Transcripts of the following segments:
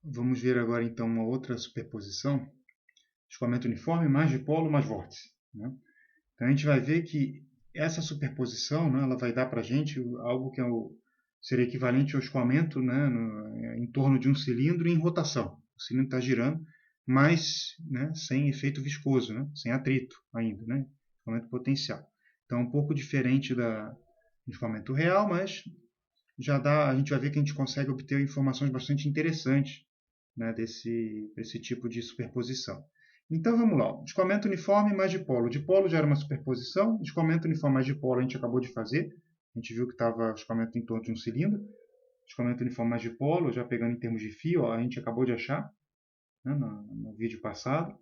Vamos ver agora então uma outra superposição. Escoamento uniforme mais dipolo mais vórtice, né? Então a gente vai ver que essa superposição, né, ela vai dar para a gente algo que seria equivalente ao escoamento, né, em torno de um cilindro em rotação. O cilindro está girando, mas, né, sem efeito viscoso, né, sem atrito ainda, né, escoamento potencial. Então é um pouco diferente do escoamento real, mas já dá, a gente vai ver que a gente consegue obter informações bastante interessantes, né, desse tipo de superposição. Então vamos lá, escoamento uniforme mais dipolo. Dipolo já era uma superposição, escoamento uniforme mais dipolo a gente acabou de fazer, a gente viu que estava escoamento em torno de um cilindro. Escoamento uniforme mais dipolo, já pegando em termos de fio, ó, a gente acabou de achar, né, no vídeo passado.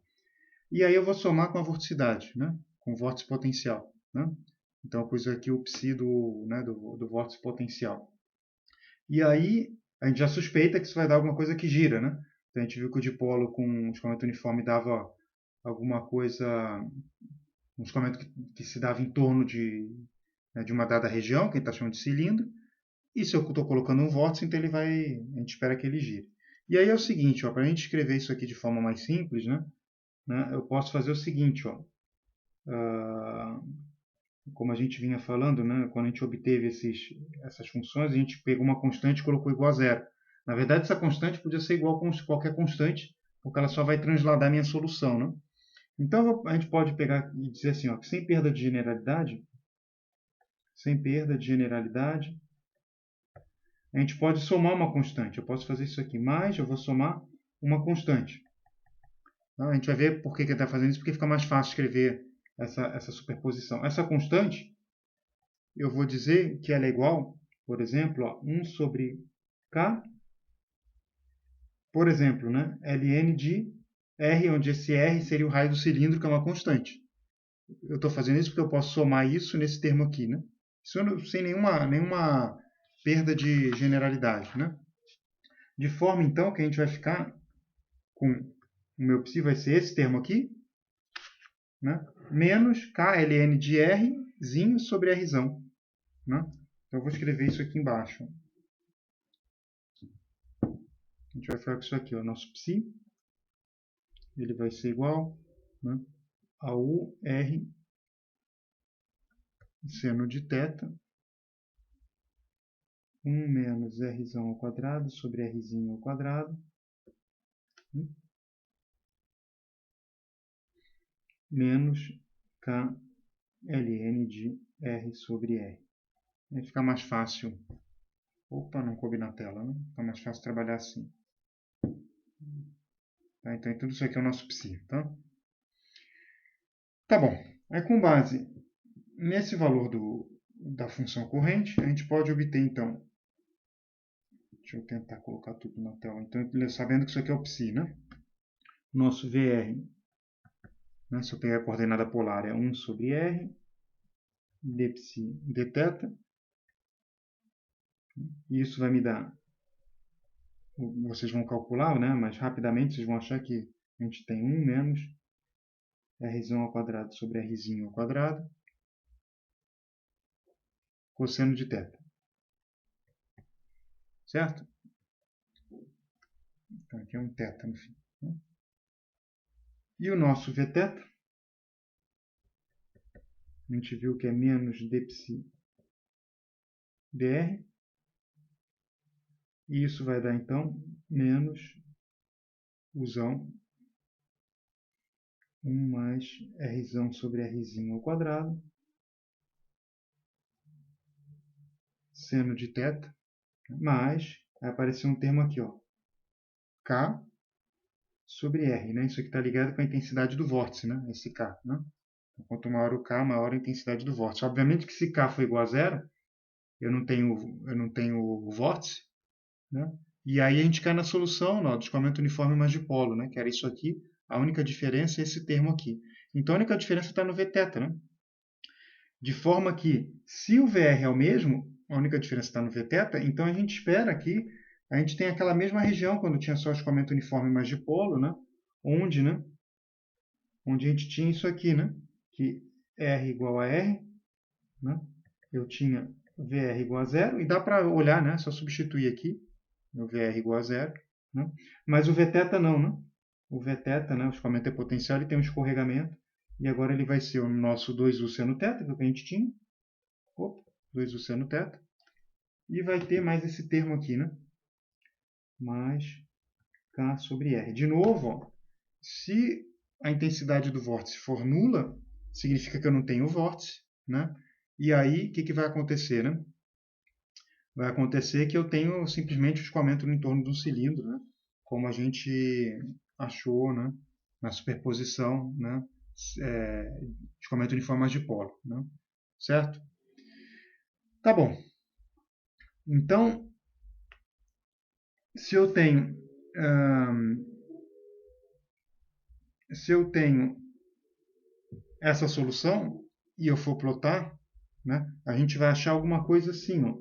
E aí eu vou somar com a vorticidade, né, com o vórtice potencial. Né? Então eu pus aqui o psi do vórtice potencial. E aí a gente já suspeita que isso vai dar alguma coisa que gira, né? Então a gente viu que o dipolo com escoamento uniforme dava alguma coisa, um escoamento que se dava em torno né, de uma dada região, que a gente está chamando de cilindro. E se eu estou colocando um vórtice, então a gente espera que ele gire. E aí é o seguinte, para a gente escrever isso aqui de forma mais simples, né, eu posso fazer o seguinte, como a gente vinha falando, né, quando a gente obteve essas funções, a gente pegou uma constante e colocou igual a zero. Na verdade, essa constante podia ser igual a qualquer constante, porque ela só vai transladar a minha solução. Né? Então, a gente pode pegar e dizer assim, que sem perda de generalidade, a gente pode somar uma constante. Eu posso fazer isso aqui, mas eu vou somar uma constante. Então, a gente vai ver por que ele está fazendo isso, porque fica mais fácil escrever essa superposição. Essa constante, eu vou dizer que ela é igual, por exemplo, 1 sobre K, por exemplo, né, ln de R, onde esse R seria o raio do cilindro, que é uma constante. Eu estou fazendo isso porque eu posso somar isso nesse termo aqui, né? Isso sem nenhuma perda de generalidade, né? De forma, então, que a gente vai ficar com o meu psi vai ser esse termo aqui, né? Menos KLN de Rzinho sobre Rzão. Né? Então, eu vou escrever isso aqui embaixo. A gente vai ficar com isso aqui, o nosso psi. Ele vai ser igual, né, a UR seno de θ 1 menos Rzão ao quadrado sobre Rzinho ao quadrado, menos KLN de R sobre R. Vai ficar mais fácil. Opa, não coube na tela, né? Fica mais fácil trabalhar assim. Tá? Então, tudo isso aqui é o nosso psi. Tá bom. Aí, com base nesse valor da função corrente, a gente pode obter, então, deixa eu tentar colocar tudo na tela. Então, sabendo que isso aqui é o psi, né? Nosso VR, né, se eu pegar a coordenada polar, é 1 sobre R, d psi dθ. E isso vai me dar, vocês vão calcular, né, mas rapidamente vocês vão achar que a gente tem 1 menos Rzão ao quadrado sobre Rzinho ao quadrado, cosseno de θ. Certo? Então, aqui é um θ no fim. Né? E o nosso Vθ, a gente viu que é menos d psi dr. E isso vai dar, então, menos usão 1 mais Rzão sobre Rzinho ao quadrado, seno de θ, mais, vai aparecer um termo aqui, K sobre R. Né? Isso aqui está ligado com a intensidade do vórtice, né? Esse K. Né? Então, quanto maior o K, maior a intensidade do vórtice. Obviamente que se K for igual a zero, eu não tenho o vórtice, né? E aí a gente cai na solução do escoamento uniforme mais dipolo, né? Que era isso aqui. A única diferença é esse termo aqui. Então a única diferença está no Vθ, né? De forma que, se o VR é o mesmo, a única diferença está no Vθ, então a gente espera que a gente tenha aquela mesma região quando tinha só escoamento uniforme mais dipolo, né? Onde a gente tinha isso aqui, né? Que R igual a R, né? Eu tinha VR igual a zero, e dá para olhar, né? Só substituir aqui, o VR igual a zero, né? Mas o Vθ não, né? O Vθ, né, o escoamento é potencial, ele tem um escorregamento, e agora ele vai ser o nosso 2U seno θ, que é o que a gente tinha. Opa, 2U seno θ. E vai ter mais esse termo aqui, né? Mais K sobre R. De novo, ó, se a intensidade do vórtice for nula, significa que eu não tenho vórtice, né? E aí, o que vai acontecer, né? Vai acontecer que eu tenho simplesmente o escoamento no entorno de um cilindro, né? Como a gente achou, né? Na superposição, né? Escoamento uniforme mais dipolo, né? Certo? Tá bom. Então, se eu tenho essa solução e eu for plotar, né, a gente vai achar alguma coisa assim, ó.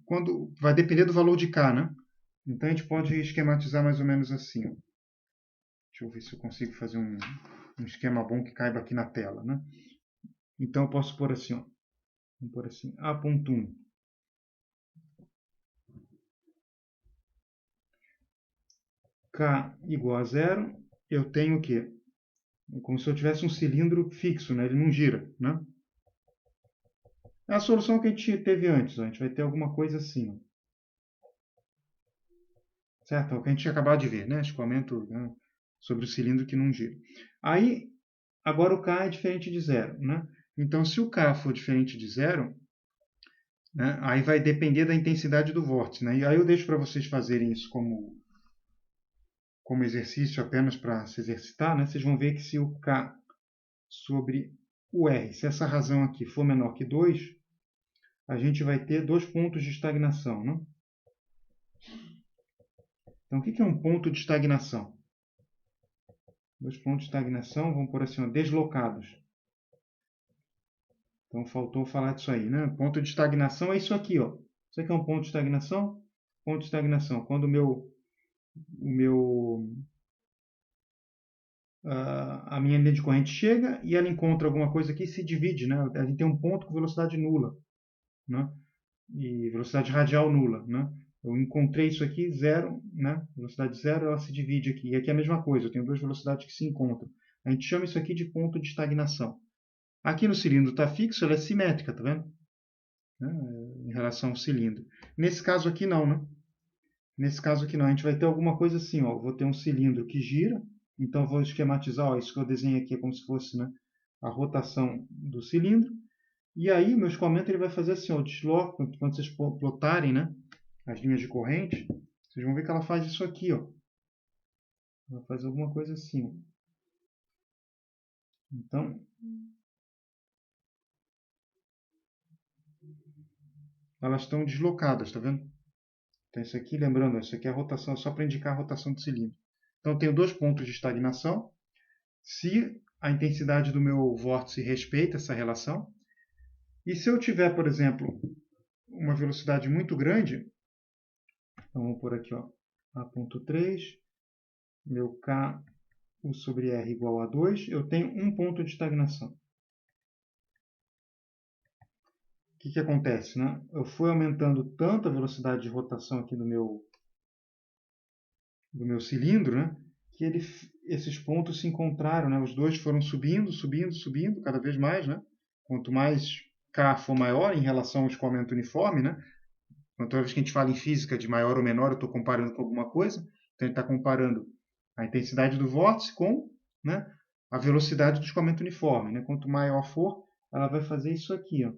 Quando vai depender do valor de K, né? Então a gente pode esquematizar mais ou menos assim, ó. Deixa eu ver se eu consigo fazer um esquema bom que caiba aqui na tela, né? Então eu posso pôr assim, ó. Vamos pôr assim, A.1 K igual a zero, eu tenho o quê? Como se eu tivesse um cilindro fixo, né? Ele não gira, né? É a solução que a gente teve antes, ó. A gente vai ter alguma coisa assim, ó. Certo? É o que a gente tinha acabado de ver, né? Escoamento, né? Sobre o cilindro que não gira. Aí, agora o K é diferente de zero, né? Então, se o K for diferente de zero, né? Aí vai depender da intensidade do vórtice, né? E aí eu deixo para vocês fazerem isso como exercício apenas para se exercitar, né? Vocês vão ver que se o K sobre o R, se essa razão aqui for menor que 2, a gente vai ter 2 pontos de estagnação, né? Então, o que é um ponto de estagnação? 2 pontos de estagnação, vamos por assim, ó, deslocados. Então, faltou falar disso aí, né? Ponto de estagnação é isso aqui, ó. Isso aqui é um ponto de estagnação? Ponto de estagnação. Quando a minha linha de corrente chega e ela encontra alguma coisa aqui e se divide, né? A gente tem um ponto com velocidade nula, né? E velocidade radial nula, né? Eu encontrei isso aqui, zero, né? Velocidade zero, ela se divide aqui. E aqui é a mesma coisa, eu tenho duas velocidades que se encontram. A gente chama isso aqui de ponto de estagnação. Aqui no cilindro está fixo, ela é simétrica, tá vendo? Né? Em relação ao cilindro. Nesse caso aqui não, né? Nesse caso aqui não, a gente vai ter alguma coisa assim, ó. Vou ter um cilindro que gira, então vou esquematizar, ó, isso que eu desenhei aqui é como se fosse, né, a rotação do cilindro. E aí, meu escoamento ele vai fazer assim, ó, eu desloco, quando vocês plotarem, né, as linhas de corrente, vocês vão ver que ela faz isso aqui, ó. Ela faz alguma coisa assim, ó. Então, elas estão deslocadas, tá vendo? Então, isso aqui, lembrando, isso aqui é a rotação, só para indicar a rotação do cilindro. Então, eu tenho dois pontos de estagnação. Se a intensidade do meu vórtice respeita essa relação, e se eu tiver, por exemplo, uma velocidade muito grande, então vamos por aqui, ó, A.3, meu K U sobre R igual a 2, eu tenho um ponto de estagnação. O que acontece? Né? Eu fui aumentando tanto a velocidade de rotação aqui do meu cilindro, né, que esses pontos se encontraram, né, os dois foram subindo, subindo, subindo, cada vez mais. Né? Quanto mais K for maior em relação ao escoamento uniforme, né, toda vez que a gente fala em física de maior ou menor, eu estou comparando com alguma coisa. Então, a gente está comparando a intensidade do vórtice com, né, a velocidade do escoamento uniforme. Né? Quanto maior for, ela vai fazer isso aqui. Ó.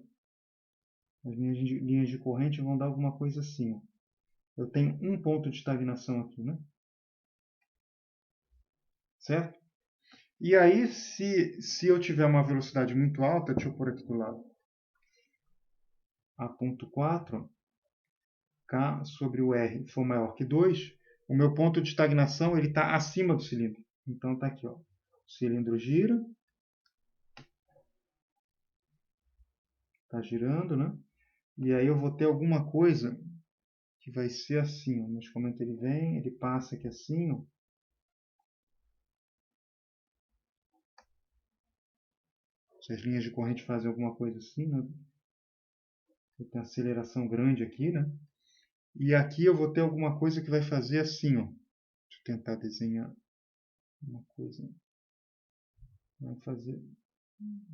As minhas linhas de corrente vão dar alguma coisa assim. Ó. Eu tenho um ponto de estagnação aqui. Né? Certo? E aí, se eu tiver uma velocidade muito alta, deixa eu pôr aqui do lado, A.4, K sobre o R for maior que 2, o meu ponto de estagnação está acima do cilindro. Então está aqui, ó. O cilindro gira, está girando, né? E aí eu vou ter alguma coisa que vai ser assim, ó. Mas como é que ele vem? Ele passa aqui assim, ó. Se as linhas de corrente fazem alguma coisa assim, né? Tem aceleração grande aqui, né? E aqui eu vou ter alguma coisa que vai fazer assim, ó. Deixa eu tentar desenhar uma coisa. Vai fazer...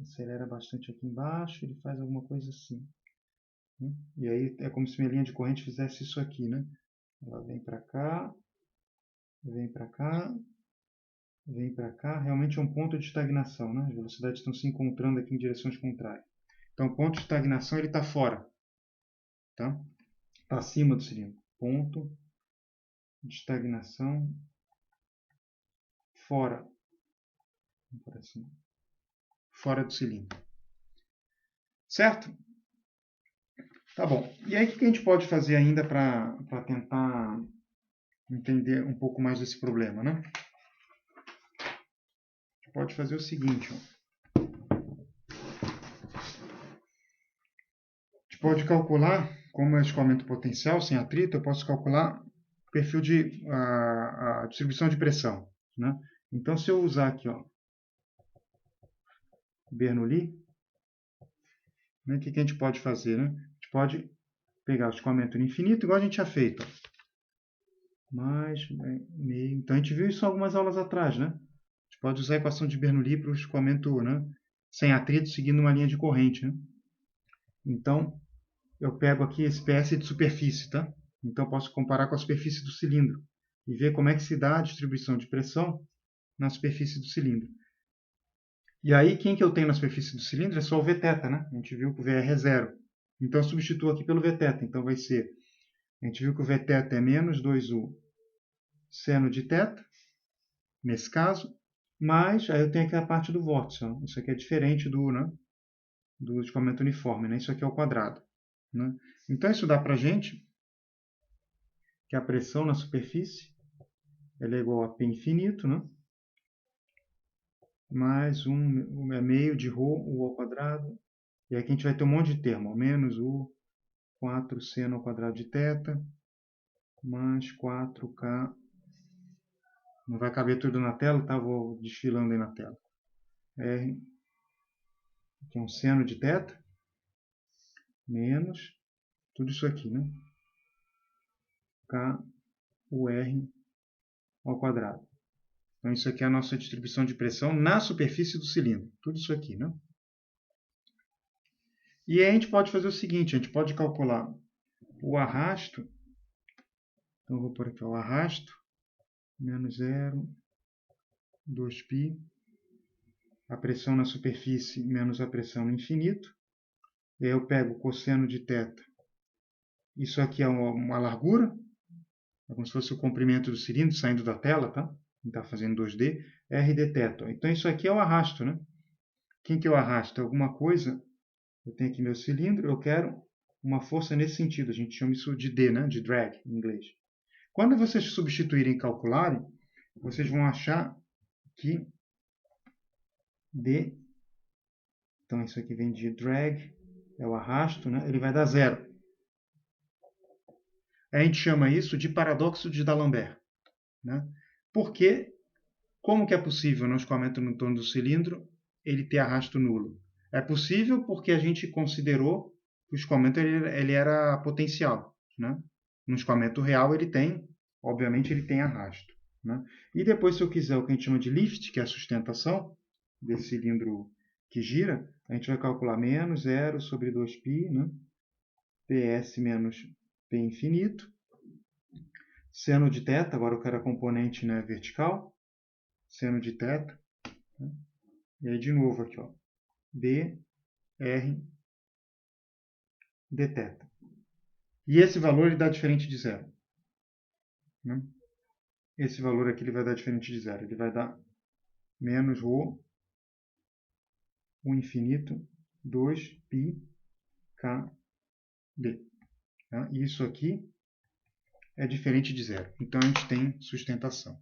Acelera bastante aqui embaixo, ele faz alguma coisa assim. Né? E aí é como se minha linha de corrente fizesse isso aqui, né? Ela vem para cá, vem para cá, vem para cá. Realmente é um ponto de estagnação, né? As velocidades estão se encontrando aqui em direções contrárias. Então, o ponto de estagnação ele está fora, tá? Está acima do cilindro. Ponto de estagnação fora. Assim, fora do cilindro. Certo? Tá bom. E aí, o que a gente pode fazer ainda para tentar entender um pouco mais desse problema, né? A gente pode fazer o seguinte, ó. A gente pode calcular, como é escoamento potencial, sem atrito, eu posso calcular o perfil de a distribuição de pressão, né? Então, se eu usar aqui, ó, Bernoulli, né, o que a gente pode fazer, né? A gente pode pegar o escoamento no infinito, igual a gente tinha feito. Mais meio. Então, a gente viu isso algumas aulas atrás, né? A gente pode usar a equação de Bernoulli para o escoamento, né, sem atrito, seguindo uma linha de corrente, né? Então, eu pego aqui esse PS de superfície, tá? Então, eu posso comparar com a superfície do cilindro e ver como é que se dá a distribuição de pressão na superfície do cilindro. E aí, quem que eu tenho na superfície do cilindro é só o Vθ, né? A gente viu que o VR é zero. Então, eu substituo aqui pelo Vθ. Então, vai ser... A gente viu que o Vθ é menos 2U seno de θ, nesse caso, mas aí eu tenho aqui a parte do vórtice. Ó. Isso aqui é diferente do, né, do escoamento uniforme. Né? Isso aqui é o quadrado. Né? Então, isso dá para a gente que a pressão na superfície ela é igual a P infinito, né? Mais meio de ρ, U ao quadrado. E aqui a gente vai ter um monte de termo. Ó, menos U, 4 seno ao quadrado de θ, mais 4K. Não vai caber tudo na tela, tá? Vou desfilando aí na tela. R, que é um seno de θ, menos tudo isso aqui, né? K, UR ao quadrado. Então, isso aqui é a nossa distribuição de pressão na superfície do cilindro. Tudo isso aqui, né? E aí a gente pode fazer o seguinte, a gente pode calcular o arrasto. Então, eu vou pôr aqui o arrasto, menos 0, 2π, a pressão na superfície menos a pressão no infinito. E aí eu pego o cosseno de θ. Isso aqui é uma largura, é como se fosse o comprimento do cilindro saindo da tela, tá? Está fazendo 2D, R dθ. Então, isso aqui é o arrasto, né? Quem que eu arrasto? Alguma coisa, eu tenho aqui meu cilindro, eu quero uma força nesse sentido. A gente chama isso de D, né? De drag, em inglês. Quando vocês substituírem e calcularem, vocês vão achar que D, então isso aqui vem de drag, é o arrasto, né? Ele vai dar zero. A gente chama isso de paradoxo de D'Alembert, né? Porque, como que é possível no escoamento no torno do cilindro ele ter arrasto nulo? É possível porque a gente considerou que o escoamento ele era potencial, né? No escoamento real ele tem, obviamente ele tem arrasto, né? E depois, se eu quiser o que a gente chama de lift, que é a sustentação desse cilindro que gira, a gente vai calcular menos 0 sobre 2π, né? PS menos P infinito. Seno de θ, agora eu quero a componente, né, vertical. Seno de θ. Né? E aí, de novo, aqui, ó, dr dθ. E esse valor ele dá diferente de zero. Né? Esse valor aqui ele vai dar diferente de zero. Ele vai dar menos ρ, o infinito, 2π kd. Tá? E isso aqui é diferente de zero. Então, a gente tem sustentação.